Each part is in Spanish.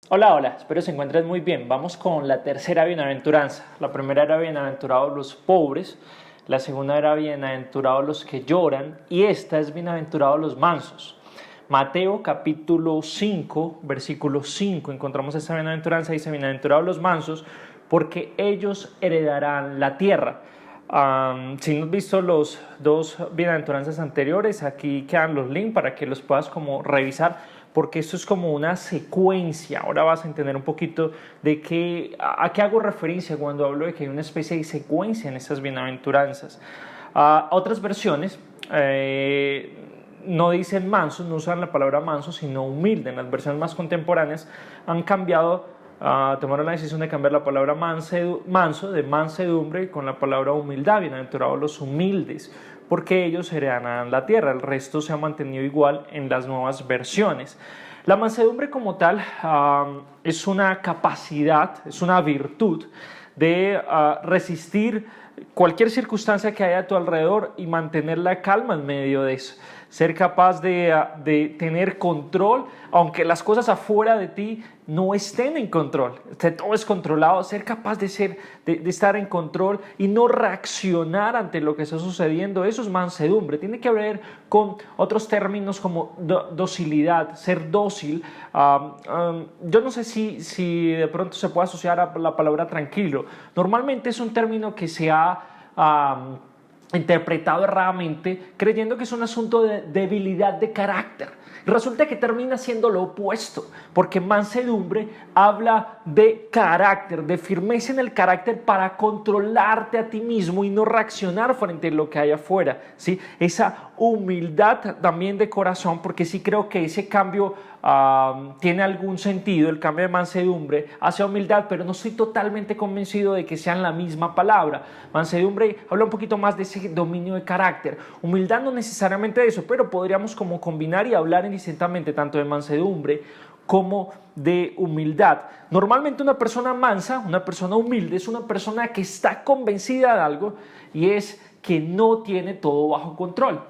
Hola, hola, espero se encuentren muy bien. Vamos con la tercera bienaventuranza. La primera era bienaventurados los pobres, la segunda era bienaventurados los que lloran y esta es bienaventurados los mansos. Mateo capítulo 5, versículo 5, encontramos esta bienaventuranza, dice bienaventurados los mansos porque ellos heredarán la tierra. Si no has visto los dos bienaventuranzas anteriores, aquí quedan los links para que los puedas como revisar, porque esto es como una secuencia. Ahora vas a entender un poquito de a qué hago referencia cuando hablo de que hay una especie de secuencia en estas bienaventuranzas. Otras versiones no dicen mansos, no usan la palabra manso, sino humilde. En las versiones más contemporáneas han cambiado, tomaron la decisión de cambiar la palabra manso, de mansedumbre, con la palabra humildad. Bienaventurados los humildes, porque ellos heredarán la tierra. El resto se ha mantenido igual en las nuevas versiones. La mansedumbre como tal es una capacidad, es una virtud de resistir cualquier circunstancia que haya a tu alrededor y mantener la calma en medio de eso. Ser capaz de tener control, aunque las cosas afuera de ti no estén en control, todo es controlado, ser capaz de estar en control y no reaccionar ante lo que está sucediendo, eso es mansedumbre. Tiene que ver con otros términos como docilidad, ser dócil. Yo no sé si de pronto se puede asociar a la palabra tranquilo. Normalmente es un término que se ha interpretado erradamente, creyendo que es un asunto de debilidad de carácter. Resulta que termina siendo lo opuesto, porque mansedumbre habla de carácter, de firmeza en el carácter para controlarte a ti mismo y no reaccionar frente a lo que hay afuera, ¿sí? Esa humildad también de corazón, porque sí creo que ese cambio tiene algún sentido, el cambio de mansedumbre hacia humildad, pero no estoy totalmente convencido de que sean la misma palabra. Mansedumbre habla un poquito más de ese dominio de carácter, humildad no necesariamente de eso, pero podríamos como combinar y hablar indistintamente tanto de mansedumbre como de humildad. Normalmente una persona mansa, una persona humilde, es una persona que está convencida de algo y es que no tiene todo bajo control.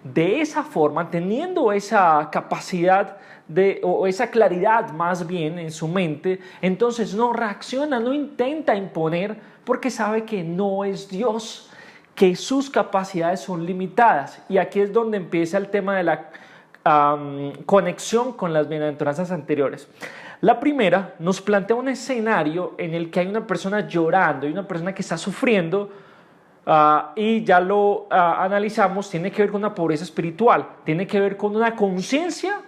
De esa forma, teniendo esa capacidad o esa claridad más bien en su mente, entonces no reacciona, no intenta imponer porque sabe que no es Dios, que sus capacidades son limitadas. Y aquí es donde empieza el tema de la conexión con las bienaventuranzas anteriores. La primera nos plantea un escenario en el que hay una persona llorando, hay una persona que está sufriendo. Y ya lo analizamos, tiene que ver con una pobreza espiritual, tiene que ver con una conciencia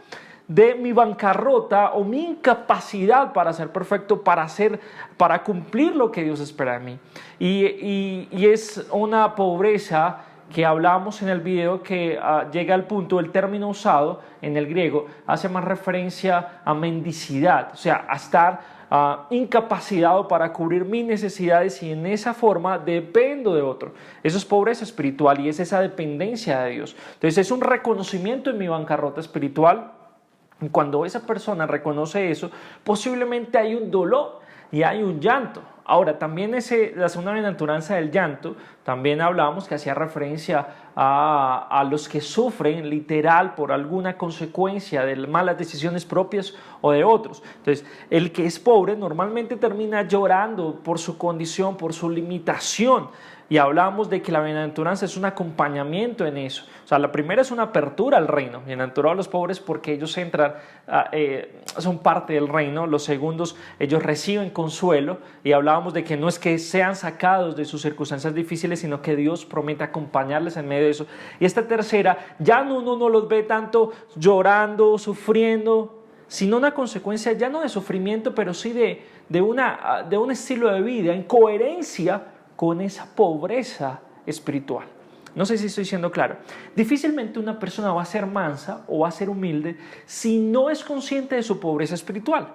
de mi bancarrota o mi incapacidad para ser perfecto, para cumplir lo que Dios espera de mí. Y es una pobreza que hablábamos en el video que llega al punto, el término usado en el griego hace más referencia a mendicidad, o sea, a estar incapacitado para cubrir mis necesidades y en esa forma dependo de otro. Eso es pobreza espiritual y es esa dependencia de Dios. Entonces es un reconocimiento en mi bancarrota espiritual. Cuando esa persona reconoce eso, posiblemente hay un dolor y hay un llanto. Ahora, también la segunda bienaventuranza del llanto, también hablábamos que hacía referencia a los que sufren literal por alguna consecuencia de malas decisiones propias o de otros. Entonces, el que es pobre normalmente termina llorando por su condición, por su limitación. Y hablábamos de que la bienaventuranza es un acompañamiento en eso. O sea, la primera es una apertura al reino. Bienaventurados los pobres porque ellos entran, son parte del reino. Los segundos, ellos reciben consuelo. Y hablábamos de que no es que sean sacados de sus circunstancias difíciles, sino que Dios promete acompañarles en medio de eso. Y esta tercera, ya uno no los ve tanto llorando, sufriendo, sino una consecuencia ya no de sufrimiento, pero sí de un estilo de vida en coherencia con esa pobreza espiritual. No sé si estoy siendo claro. Difícilmente una persona va a ser mansa o va a ser humilde si no es consciente de su pobreza espiritual.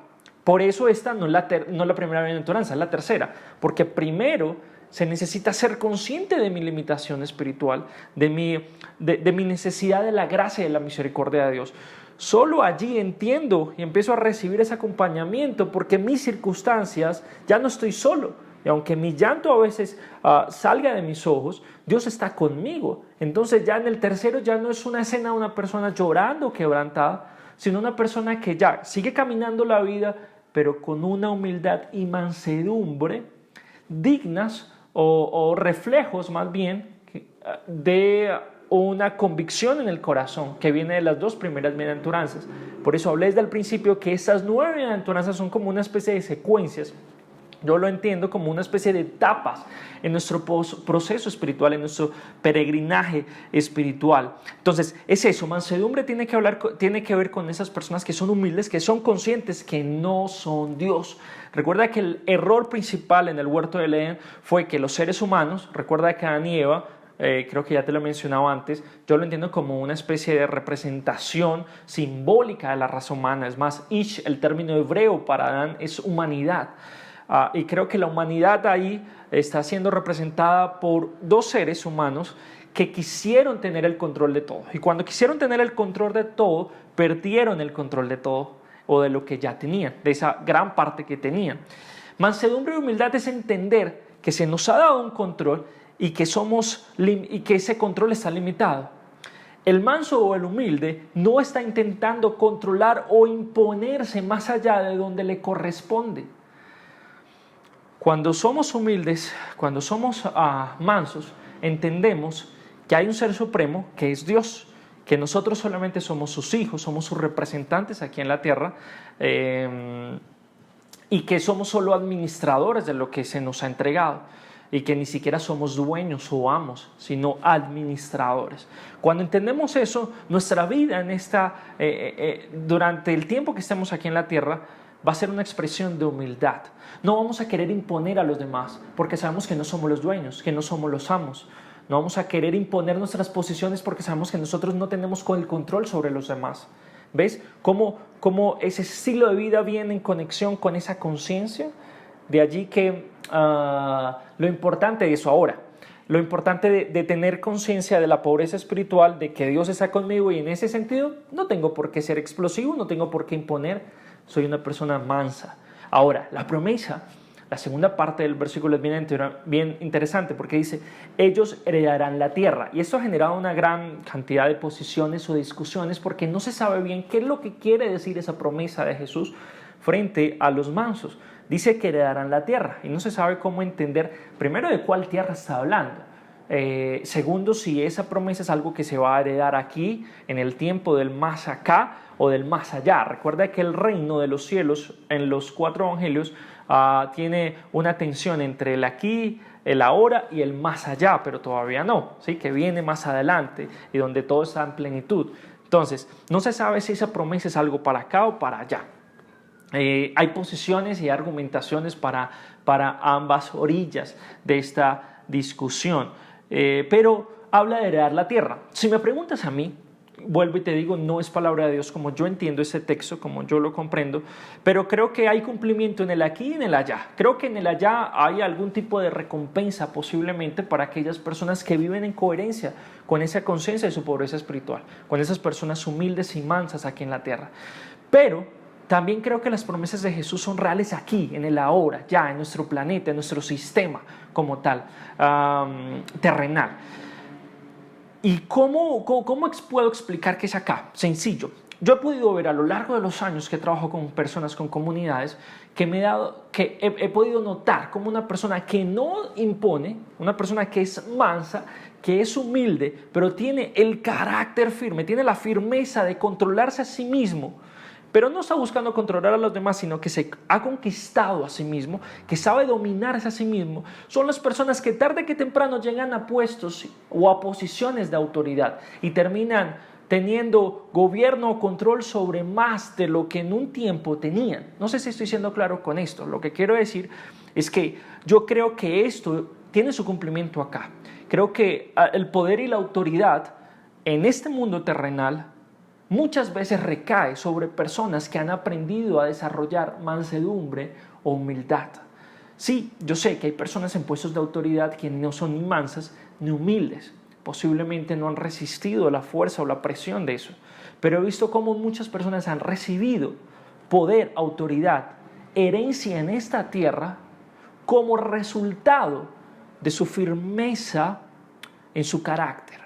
Por eso esta no es la primera bienaventuranza, es la tercera. Porque primero se necesita ser consciente de mi limitación espiritual, de mi necesidad de la gracia y de la misericordia de Dios. Solo allí entiendo y empiezo a recibir ese acompañamiento porque en mis circunstancias ya no estoy solo. Y aunque mi llanto a veces salga de mis ojos, Dios está conmigo. Entonces ya en el tercero ya no es una escena de una persona llorando, quebrantada, sino una persona que ya sigue caminando la vida pero con una humildad y mansedumbre dignas o reflejos más bien de una convicción en el corazón que viene de las dos primeras bienaventuranzas. Por eso hablé desde el principio que estas 9 bienaventuranzas son como una especie de secuencias. Yo lo entiendo como una especie de etapas en nuestro proceso espiritual, en nuestro peregrinaje espiritual. Entonces, es eso, mansedumbre tiene que ver con esas personas que son humildes, que son conscientes que no son Dios. Recuerda que el error principal en el huerto del Edén fue que los seres humanos, recuerda que Adán y Eva, creo que ya te lo he mencionado antes, yo lo entiendo como una especie de representación simbólica de la raza humana. Es más, Ish, el término hebreo para Adán, es humanidad. Y creo que la humanidad ahí está siendo representada por 2 seres humanos que quisieron tener el control de todo. Y cuando quisieron tener el control de todo, perdieron el control de todo o de lo que ya tenían, de esa gran parte que tenían. Mansedumbre y humildad es entender que se nos ha dado un control y que ese control está limitado. El manso o el humilde no está intentando controlar o imponerse más allá de donde le corresponde. Cuando somos humildes, cuando somos mansos, entendemos que hay un ser supremo que es Dios, que nosotros solamente somos sus hijos, somos sus representantes aquí en la tierra, y que somos solo administradores de lo que se nos ha entregado y que ni siquiera somos dueños o amos, sino administradores. Cuando entendemos eso, nuestra vida durante el tiempo que estemos aquí en la tierra va a ser una expresión de humildad. No vamos a querer imponer a los demás porque sabemos que no somos los dueños, que no somos los amos. No vamos a querer imponer nuestras posiciones porque sabemos que nosotros no tenemos el control sobre los demás. ¿Ves cómo ese estilo de vida viene en conexión con esa conciencia? De allí que lo importante de eso ahora, lo importante de tener conciencia de la pobreza espiritual, de que Dios está conmigo, y en ese sentido no tengo por qué ser explosivo, no tengo por qué imponer, soy una persona mansa. Ahora, la promesa, la segunda parte del versículo es bien interesante porque dice, ellos heredarán la tierra. Y esto ha generado una gran cantidad de posiciones o discusiones porque no se sabe bien qué es lo que quiere decir esa promesa de Jesús frente a los mansos. Dice que heredarán la tierra y no se sabe cómo entender, primero, de cuál tierra está hablando. Segundo, si esa promesa es algo que se va a heredar aquí, en el tiempo del más acá o del más allá. Recuerda que el reino de los cielos en los 4 evangelios tiene una tensión entre el aquí, el ahora y el más allá, pero todavía no, ¿sí? Que viene más adelante y donde todo está en plenitud. Entonces, no se sabe si esa promesa es algo para acá o para allá. Hay posiciones y argumentaciones para ambas orillas de esta discusión, pero habla de heredar la tierra. Si me preguntas a mí, vuelvo y te digo, no es palabra de Dios como yo entiendo ese texto, como yo lo comprendo, pero creo que hay cumplimiento en el aquí y en el allá. Creo que en el allá hay algún tipo de recompensa posiblemente para aquellas personas que viven en coherencia con esa conciencia de su pobreza espiritual, con esas personas humildes y mansas aquí en la tierra. Pero también creo que las promesas de Jesús son reales aquí, en el ahora, ya, en nuestro planeta, en nuestro sistema como tal, terrenal. ¿Y cómo puedo explicar que es acá? Sencillo. Yo he podido ver a lo largo de los años que trabajo con personas, con comunidades, que he podido notar como una persona que no impone, una persona que es mansa, que es humilde, pero tiene el carácter firme, tiene la firmeza de controlarse a sí mismo, pero no está buscando controlar a los demás, sino que se ha conquistado a sí mismo, que sabe dominarse a sí mismo. Son las personas que tarde que temprano llegan a puestos o a posiciones de autoridad y terminan teniendo gobierno o control sobre más de lo que en un tiempo tenían. No sé si estoy siendo claro con esto. Lo que quiero decir es que yo creo que esto tiene su cumplimiento acá. Creo que el poder y la autoridad en este mundo terrenal muchas veces recae sobre personas que han aprendido a desarrollar mansedumbre o humildad. Sí, yo sé que hay personas en puestos de autoridad que no son ni mansas ni humildes. Posiblemente no han resistido la fuerza o la presión de eso. Pero he visto cómo muchas personas han recibido poder, autoridad, herencia en esta tierra como resultado de su firmeza en su carácter,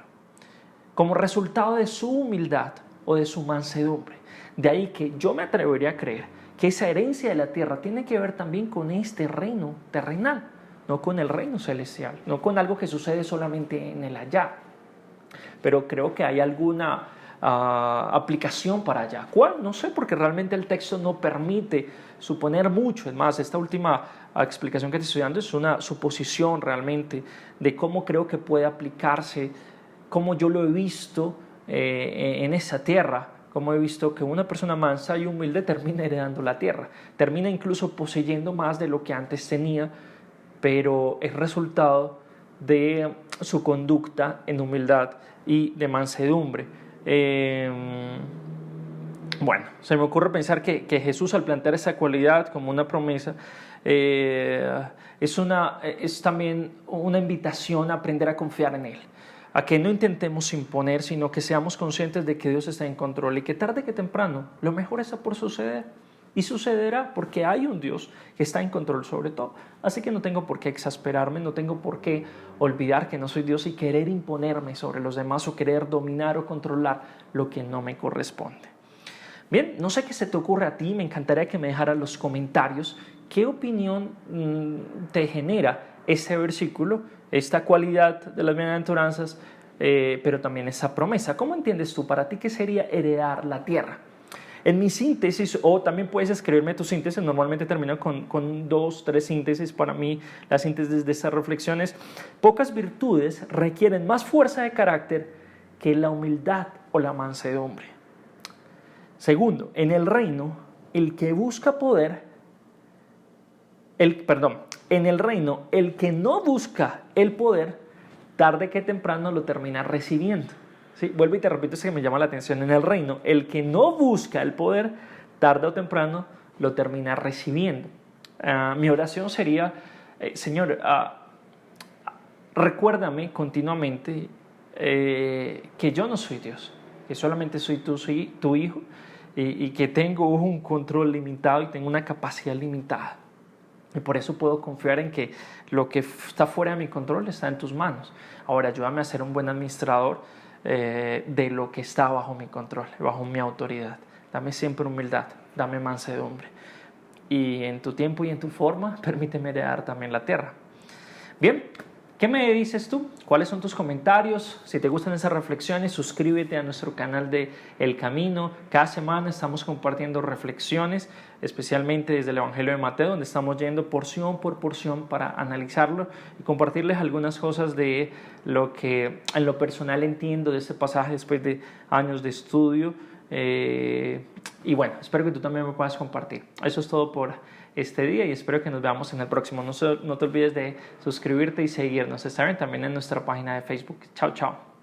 como resultado de su humildad o de su mansedumbre. De ahí que yo me atrevería a creer que esa herencia de la tierra tiene que ver también con este reino terrenal, no con el reino celestial, no con algo que sucede solamente en el allá. Pero creo que hay alguna aplicación para allá. ¿Cuál? No sé, porque realmente el texto no permite suponer mucho. Es más, esta última explicación que te estoy dando es una suposición realmente de cómo creo que puede aplicarse, cómo yo lo he visto en esa tierra, cómo he visto que una persona mansa y humilde termina heredando la tierra, termina incluso poseyendo más de lo que antes tenía, pero es resultado de su conducta en humildad y de mansedumbre. Bueno, se me ocurre pensar que Jesús, al plantear esa cualidad como una promesa, es también una invitación a aprender a confiar en Él, a que no intentemos imponer, sino que seamos conscientes de que Dios está en control y que tarde que temprano lo mejor está por suceder. Y sucederá porque hay un Dios que está en control sobre todo. Así que no tengo por qué exasperarme, no tengo por qué olvidar que no soy Dios y querer imponerme sobre los demás o querer dominar o controlar lo que no me corresponde. Bien, no sé qué se te ocurre a ti, me encantaría que me dejaras los comentarios. ¿Qué opinión te genera este versículo, esta cualidad de las bienaventuranzas, pero también esa promesa? ¿Cómo entiendes tú para ti qué sería heredar la tierra? En mi síntesis, o también puedes escribirme tu síntesis, normalmente termino con 2, 3 síntesis. Para mí, la síntesis de estas reflexiones: pocas virtudes requieren más fuerza de carácter que la humildad o la mansedumbre. Segundo, en el reino, el que busca poder, en el reino, el que no busca el poder, tarde que temprano lo termina recibiendo. Sí, vuelvo y te repito, es que me llama la atención. En el reino, el que no busca el poder, tarde o temprano lo termina recibiendo. Mi oración sería, Señor, recuérdame continuamente que yo no soy Dios, que solamente soy tu hijo y que tengo un control limitado y tengo una capacidad limitada. Y por eso puedo confiar en que lo que está fuera de mi control está en tus manos. Ahora, ayúdame a ser un buen administrador de lo que está bajo mi control, bajo mi autoridad. Dame siempre humildad, dame mansedumbre. Y en tu tiempo y en tu forma, permíteme heredar también la tierra. Bien, ¿qué me dices tú? ¿Cuáles son tus comentarios? Si te gustan esas reflexiones, suscríbete a nuestro canal de El Camino. Cada semana estamos compartiendo reflexiones, especialmente desde el Evangelio de Mateo, donde estamos yendo porción por porción para analizarlo y compartirles algunas cosas de lo que en lo personal entiendo de este pasaje después de años de estudio. Y bueno, espero que tú también me puedas compartir. Eso es todo por este día y espero que nos veamos en el próximo. No te olvides de suscribirte y seguirnos. Estarán también en nuestra página de Facebook. Chao, chao.